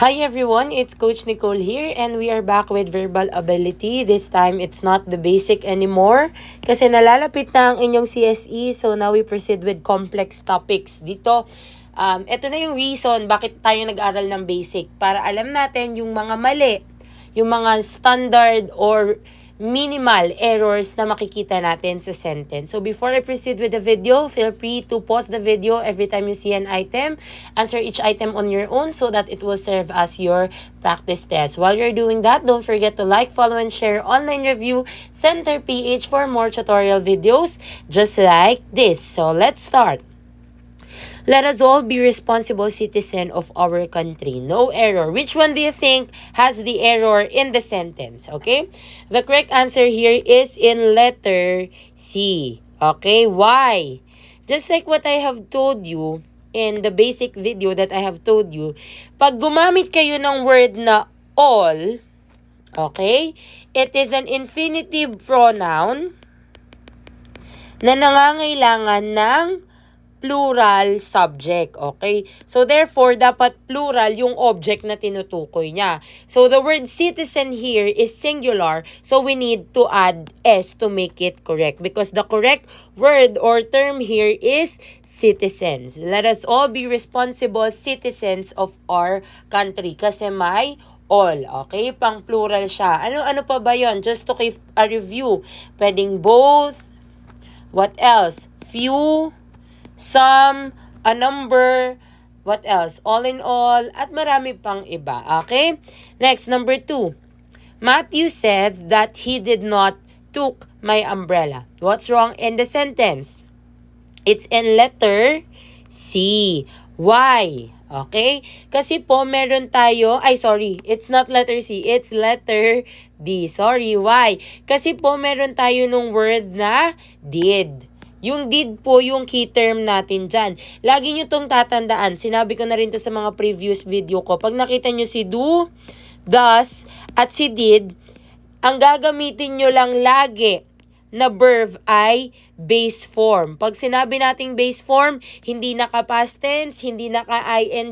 Hi everyone, it's Coach Nicole here and we are back with verbal ability. This time, it's not the basic anymore kasi nalalapit na ang inyong CSE. So now we proceed with complex topics. Dito, ito na yung reason bakit tayo nag-aral ng basic. Para alam natin yung mga mali, yung mga standard or minimal errors na makikita natin sa sentence. So before I proceed with the video, feel free to pause the video every time you see an item. Answer each item on your own so that it will serve as your practice test. While you're doing that, don't forget to like, follow, and share Online Review Center PH for more tutorial videos just like this. So let's start. Let us all be responsible citizens of our country. No error. Which one do you think has the error in the sentence? Okay? The correct answer here is in letter C. Okay? Why? Just like what I have told you in the basic video that I have told you, pag gumamit kayo ng word na all, okay, it is an infinitive pronoun na nangangailangan ng plural subject, okay? So, therefore, dapat plural yung object na tinutukoy niya. So, the word citizen here is singular, so we need to add S to make it correct because the correct word or term here is citizens. Let us all be responsible citizens of our country kasi may all, okay? Pang plural siya. Ano pa ba yon? Just to give a review. Pwedeng both. What else? Few. Some, a number, what else? All in all, at marami pang iba. Okay? Next, number 2. Matthew said that he did not took my umbrella. What's wrong in the sentence? It's in letter C. Why? Okay? Kasi po meron tayo, it's not letter C, it's letter D. Sorry, why? Kasi po meron tayo nung word na did. Yung did po yung key term natin dyan. Lagi nyo tong tatandaan. Sinabi ko na rin to sa mga previous video ko. Pag nakita nyo si do, does, at si did, ang gagamitin nyo lang lagi na verb ay base form. Pag sinabi nating base form, hindi naka-past tense, hindi naka-ing.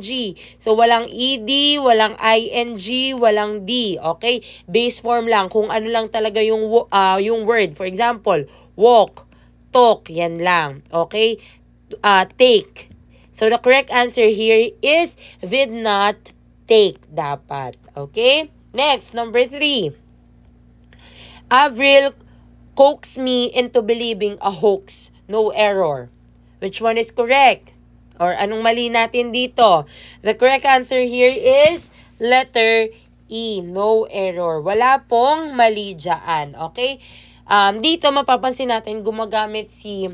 So, walang ed, walang ing, walang d. Okay? Base form lang. Kung ano lang talaga yung word. For example, walk, talk, yan lang. Okay? Take. So, the correct answer here is did not take dapat. Okay? Next, number 3. Avril coaxed me into believing a hoax. No error. Which one is correct? Or anong mali natin dito? The correct answer here is letter E. No error. Wala pong mali dyan. Okay? Dito mapapansin natin gumagamit si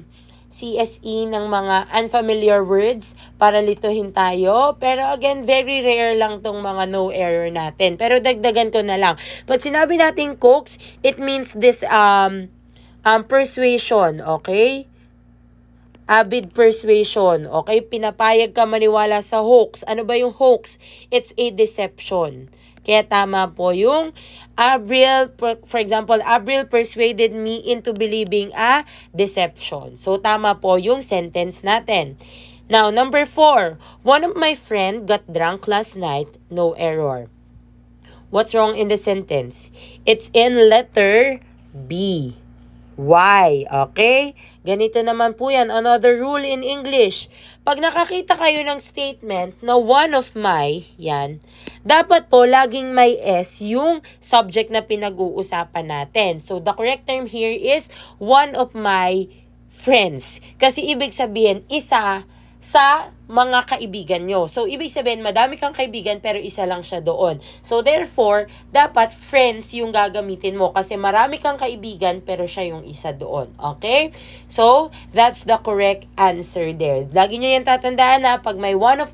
CSE ng mga unfamiliar words para lituhin tayo. Pero again, very rare lang tong mga no error natin. Pero dagdagan ko na lang. Pag sinabi natin coax, it means this persuasion, okay? Avid persuasion, okay? Pinapayag ka maniwala sa hoax. Ano ba yung hoax? It's a deception. Kaya tama po yung Avril, for example, Avril persuaded me into believing a deception. So, tama po yung sentence natin. Now, number 4. One of my friend got drunk last night. No error. What's wrong in the sentence? It's in letter B. Why? Okay? Ganito naman po yan. Another rule in English. Pag nakakita kayo ng statement na one of my, yan, dapat po laging may S yung subject na pinag-uusapan natin. So, the correct term here is one of my friends. Kasi ibig sabihin, isa sa mga kaibigan nyo. So, ibig sabihin, madami kang kaibigan pero isa lang siya doon. So, therefore, dapat friends yung gagamitin mo kasi marami kang kaibigan pero siya yung isa doon. Okay? So, that's the correct answer there. Lagi nyo yan tatandaan na pag may one of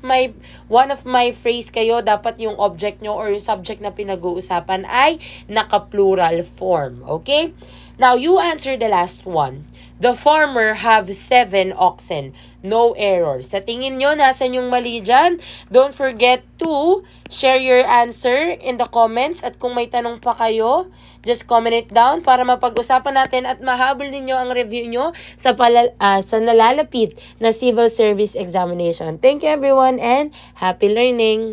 my phrase kayo, dapat yung object nyo or yung subject na pinag-uusapan ay naka-plural form. Okay? Now, you answer the last one. The farmer have 7 oxen. No error. Sa tingin nyo, nasan yung mali dyan? Don't forget to share your answer in the comments. At kung may tanong pa kayo, just comment it down para mapag-usapan natin at mahabol ninyo ang review nyo sa nalalapit na civil service examination. Thank you everyone and happy learning!